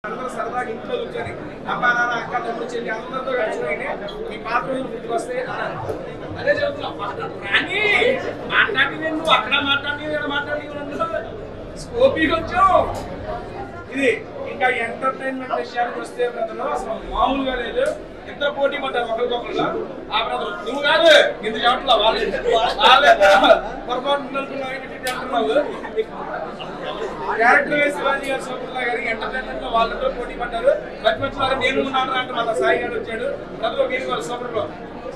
అందరూ సరదాగా ఇంట్లో కూర్చొని అబ్బా నాన్న అక్క తమ్ముడు చెల్లి అందరితో కలిసి మీ పాత రోజులు గుర్తుకొస్తే అదే చెబుతున్నా కానీ మాట్లాడి నువ్వు అక్కడ మాట్లాడి స్కోపీ కొంచెం ఇది ఇంకా ఎంటర్టైన్మెంట్ విషయానికి వస్తే బ్రదర్ అసలు మామూలుగా లేదు. ఇద్దరు పోటీ పడ్డారు ఒకరికొకరు. ఆ బ్రదర్ నువ్వు కాదు ఇంత చెప్పట్లా వాళ్ళే పొరపాటు అంటున్నావు. క్యారెక్టర్ శివాజీ గారు సోపుల్లా గారి ఎంటర్టైన్మెంట్ లో వాళ్ళతో పోటీ పడ్డారు. మంచి మంచి వారు నేను ఉన్నాను అంటే మన సాయి గారు వచ్చాడు. అందులో మీరు వాళ్ళు సూపర్ లో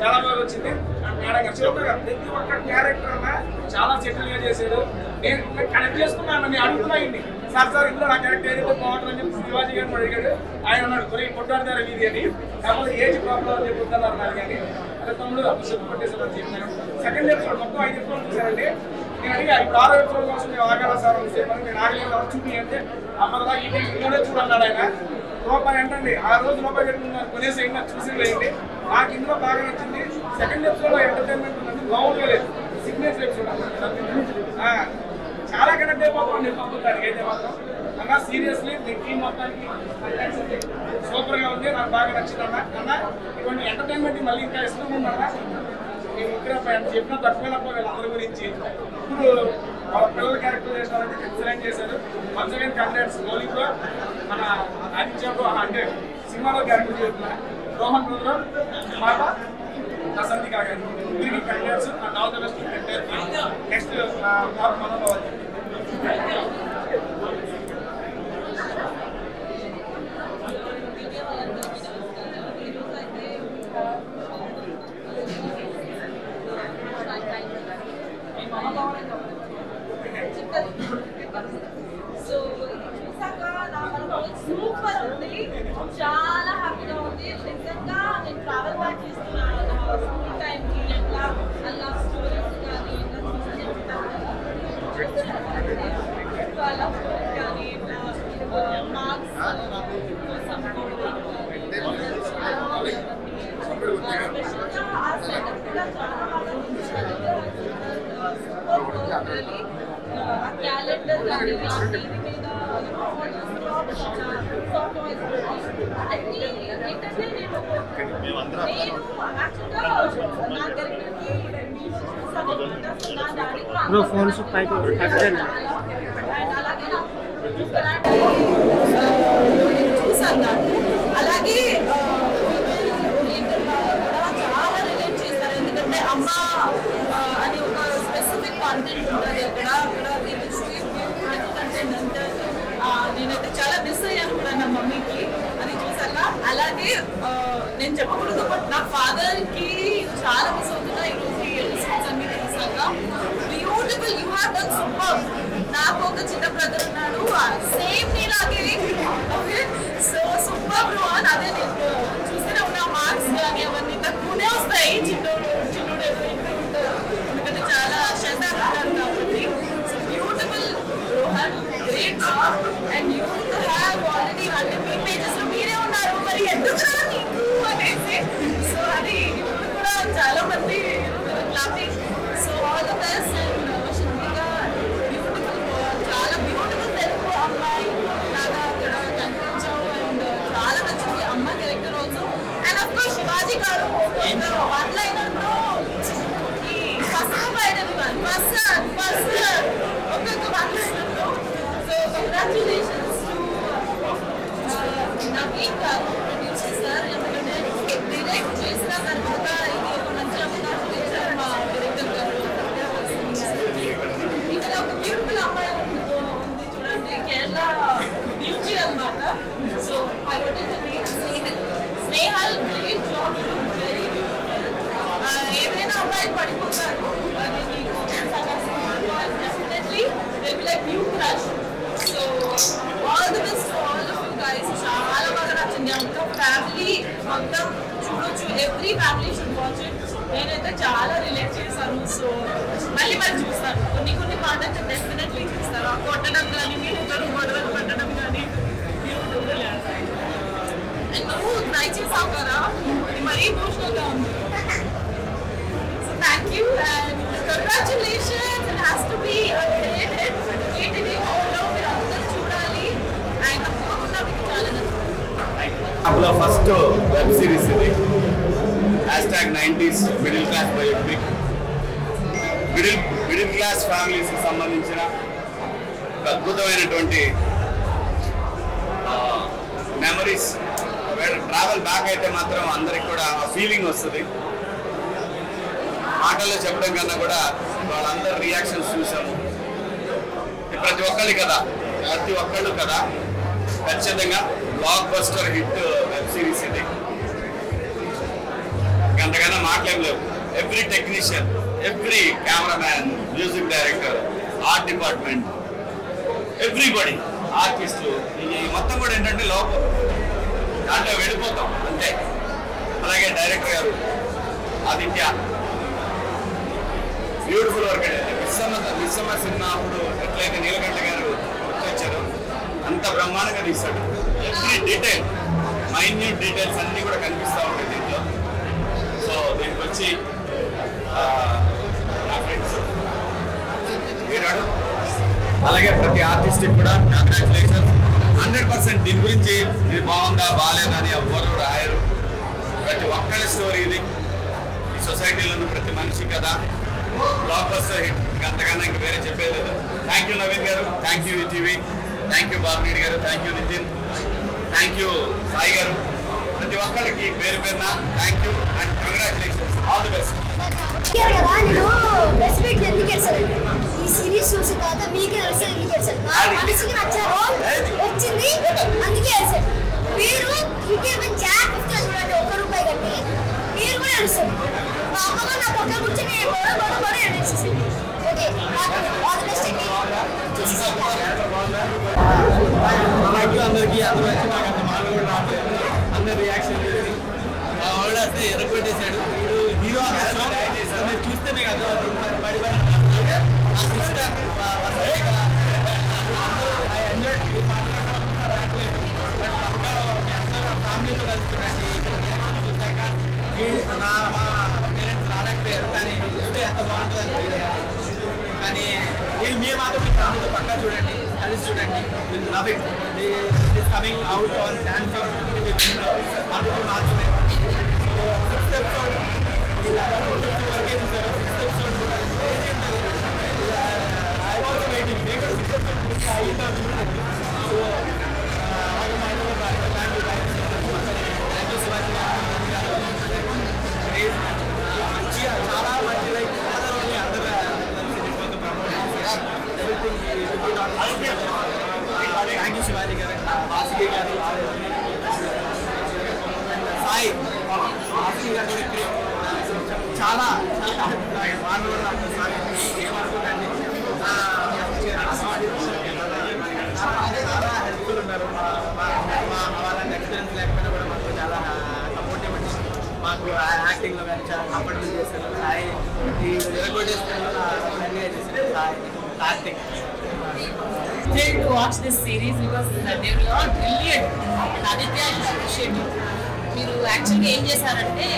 చాలా బాగా వచ్చింది. మేడం గారు సూపర్ గా ప్రతి ఒక్క క్యారెక్టర్ అన్నా చాలా సెటిల్ గా చేశారు. నేను కనెక్ట్ చేసుకున్నాను. నేను అడుగుతున్నాయండి సార్ ఇందులో నా క్యారెక్టర్ ఏదైతే బాగుంటుందని చెప్పి శివాజీ గారిని అడిగాడు. ఆయన అన్నాడు కొద్ది కొట్టాడతారు వీధి అని కాకపోతే ఏజ్ ప్రాబ్లం అని చెప్పుతున్నారు నాకు. కానీ అదే తమ్ముడు అభిషేక్ కొట్టేసారని చెప్పాను. సెకండ్ ఎపిసోడ్ మొత్తం 5 ఎపిసోడ్ చూసారండి. నేను అడిగా ఇప్పుడు 6వ ఎపిసోడ్ కోసం మేము ఆగాల సార్ చెప్పాను. నేను ఆగలేదు చూపి అంటే అమ్మదా ఈ ఇంట్లోనే చూడన్నాడు ఆయన. రూపాయి ఏంటండి ఆ రోజు రూపాయి పెట్టుకున్నారు కొనేసి చూసి వేయండి. నాకు ఇందులో బాగా నచ్చింది. సెకండ్ ఎపిసోడ్ లో ఎంటర్టైన్మెంట్ ఉందండి మామూలుగా లేదు. సిగ్నేచర్ ఎపిసోడ్ చాలా కనెక్ట్ అయిపోతాం నేను పంపుతాను అయితే మాత్రం అన్నా సీరియస్లీ మీ టీం మొత్తానికి సూపర్ గా ఉంది. నాకు బాగా నచ్చింది అన్న ఇటువంటి ఎంటర్టైన్మెంట్ మళ్ళీ ఇంకా ఇష్టం ఉన్నారా నేను ఇక్కడ చెప్పిన తక్కువైనప్ప వీళ్ళందరి గురించి ఇప్పుడు వాళ్ళ పిల్లల క్యారెక్టర్ చేసినారంటే ఎక్సలెంట్ చేశారు. వన్స్ అగైన్ కంగ్రాట్స్ మౌలిక్లో మన ఆదిత్యకు అంటే సినిమాలో క్యారెక్టర్ చేస్తున్నా రోహన్ బ్రదర్ మాట సంధికా గారు వీరికి congrats and all the best next మనోభావాలు. సో చూసాక నా సూపర్ ఉంది. చాలా హ్యాపీగా ఉంది. నిజంగా నేను ట్రావెల్ బ్యాక్ చేస్తున్నాను స్కూల్ టైంకి ఎట్లా అలా స్టోరీస్ కానీ కానీ మార్క్స్ ఆ సెటప్ కూడా చాలా బాగా క్యాలెండర్ కానీ టీవీ మీద అన్ని ఏంటంటే నేను యాక్చువల్గా నా క్యారెక్టర్కి నా డాడీ చూసాను. అలాగే చాలా రిలేట్ చేస్తారు. ఎందుకంటే అమ్మ అని ఒక స్పెసిఫిక్ కాంటెంట్ ఉంటుంది అక్కడ కంటెంట్ అంటే నేనైతే చాలా మిస్ అయ్యాను కూడా నా మమ్మీకి అది చూసాక. అలాగే నేను చెప్పకూడదు బట్ నా ఫాదర్కి చాలా మిస్ అవుతున్నా ఈరోజు ఈ ఎపిసోడ్స్ అన్ని చూసాక. Beautiful you have done super. నాకు ఒక చిన్న బ్రదర్ ఉన్నాడు సేమ్ నీలాగే. సో సూపర్ బ్రో అని అదే నేను చూస్తూనే ఉన్నా. మార్క్స్ కానీ అవన్నీ తక్కువనే వస్తాయి. చిన్నోడు ఎందుకంటే చాలా శ్రద్ధ ఉంటారు కాబట్టి. So beautiful Rohan great job and you have already 100 pages లో మీరే ఉన్నారు. మరి ఎందుకు నీకు అనేసి సో అది ఇప్పుడు కూడా చాలా మంది clapping. So all the best. And షర్మిగా బ్యూటిఫుల్ చాలా బ్యూటిఫుల్ తెలుగు అమ్మాయి లాగా అక్కడ కనిపించావు. అండ్ చాలా నచ్చింది అమ్మ character also. And of course Shivaji garu one liner లో ఈ ఫస్ట్ బయటది ఫస్ట్ ఒక్కొక్క వన్ లైనర్ లో. So congratulations to Naveen garu produce చేశారు. ఎందుకంటే డైరెక్ట్ చేసిన తర్వాత ఇది ఒక మంచి అవకాశం ఇచ్చారు మా డైరెక్టర్ గారు. ఇక్కడ ఒక బ్యూటిఫుల్ అమ్మాయి ఉంది చూడండి, కేరళ బ్యూటీ అనమాట. So I Snehal great job. ఏదైనా అమ్మాయి పడిపోతారు definitely they will like new crush. So all the best to all of you guys. చాలా బాగా నచ్చింది. అంతా ఫ్యామిలీ మొత్తం చూడొచ్చు. Every family should watch it. నేనైతే చాలా రిలేట్ చేశాను. సో మళ్ళీ చూస్తాను. కొన్ని పాటలు డెఫినెట్లీ చూస్తాను. ఆ కొట్టడం కానీ మీరు గొడవలు పట్టడం కానీ నువ్వు ట్రై చేసావు కదా ఇది మరీ ఎమోషనల్గా ఉంది. So thank you and congratulations. It has to be ఏంటిది మీరు అందరూ చూడాలి. ఆయన తప్పకుండా మీకు చాలా అందులో ఫస్ట్ వెబ్ సిరీస్ ఇది #90s middle class biopic. Middle class ఫ్యామిలీస్కి సంబంధించిన అద్భుతమైనటువంటి మెమరీస్. ట్రావెల్ బ్యాక్ అయితే మాత్రం అందరికి కూడా ఆ ఫీలింగ్ వస్తుంది. మాటల్లో చెప్పడం కన్నా కూడా వాళ్ళందరి రియాక్షన్స్ చూసాము. ప్రతి ఒక్కళ్ళు కదా ఖచ్చితంగా block buster hit web series ఇది. అంతకన్నా మాటలేం లేవు. Every technician, every cameraman, music director, art department, everybody, ఆర్టిస్టులు, ఈ మొత్తం కూడా ఏంటంటే లోపల దాంట్లో వెళ్ళిపోతాం అంతే. అలాగే డైరెక్టర్ గారు ఆదిత్య బ్యూటిఫుల్ వర్క్ అండి. మిస్సమ్మ సినిమా అప్పుడు ఎట్లయితే నీలకంఠ గారు గుర్తొచ్చారు అంత బ్రహ్మాండంగా తీశాడు. ఎవ్రీ డీటెయిల్, మైన్యూట్ డీటెయిల్స్ అన్నీ కూడా కనిపిస్తూ ఉంటాయి దీంట్లో. సో దీనికి వచ్చి నా ఫ్రెండ్స్ వీరాడు, అలాగే ప్రతి ఆర్టిస్ట్కి కూడా కంగ్రాచులేషన్. 100% దీని గురించి ఇది బాగుందా బాగాలేదా అని ఎవ్వరు రాయరు. ప్రతి ఒక్కరి స్టోరీ ఇది. ఈ సొసైటీలో ఉన్న ప్రతి మనిషి కదా బ్లాక్ బస్టర్ హిట్. అంతకన్నా ఇంక వేరే చెప్పేది లేదు. Thank you Naveen garu, thank you ETV, thank you Baburedddy garu, thank you Nitin, thank you Sai garu. ప్రతి ఒక్కరికి పేరు పేరున thank you and congratulations, all the best. కదా నేను రెస్పెక్ట్ ఎందుకు చేశానండి ఈ సిరీస్ చూసిన తర్వాత మీకు నచ్చిన ఎందుకు చేశాను. నా మనసుకి నచ్చారో వచ్చింది అందుకే చేశాను. మీరు ఇంకేమైనా చాట్ చూడండి ₹1 కట్టి మీరు కూడా నడుస్తారు. మా అమ్మ నా పక్కన కూర్చొని గొడవ నడిచేసింది. ఓకే ఆల్ ది బెస్ట్ అండి. అందరికీ అందరూ వచ్చి నాకు అంత మాట కూడా రావట్లేదు. అందరు రియాక్షన్ ఆవిడ వస్తే ఎరగొట్టేశాడు. హీరో మీరు చూస్తే మీకు అర్థం ఫ్యామిలీతో కలుసుకున్నాండి. మా పేరెంట్స్ రాలేకపోయారు కానీ చూస్తే ఎంత బాగుంటుంది. కానీ మీరు మాత్రం మీ ఫ్యామిలీతో పక్కా చూడండి, కలిసి చూడండి. Will love it. It coming out on dance మాత్రమే. సిక్స్త్ ఎపిసోడ్ వరకే చూసారు. Sixth episode I was waiting. నేను కూడా సిక్స్త్ ఎపిసోడ్ అయ్యిందో చూడండి. సో థ్యాంక్ యూ శివాజీ గారు. మంచిగా చాలా మంచి లైక్ అందరూ థ్యాంక్ యూ శివాజీ గారు, వాసుకి గారు, సాయి వాసుకి గారు చాలా మానవుడు ఏమనుకోండి. చాలా హెల్ప్ఫుల్ ఉన్నారు. వాళ్ళంత ఎక్స్పీరియన్స్ లేకపోయినా కూడా మాకు చాలా సపోర్టివ్ అండి. మాకు యాక్టింగ్లో కానీ చాలా కంఫర్టబుల్ చేశారు. సాయి ఈ రికార్డేషన్లో ఫ్రెండ్గా చేశారు Sai acting. To watch this series because they were all brilliant. Aditya, I appreciate you. మీరు యాక్చువల్గా ఏం చేశారంటే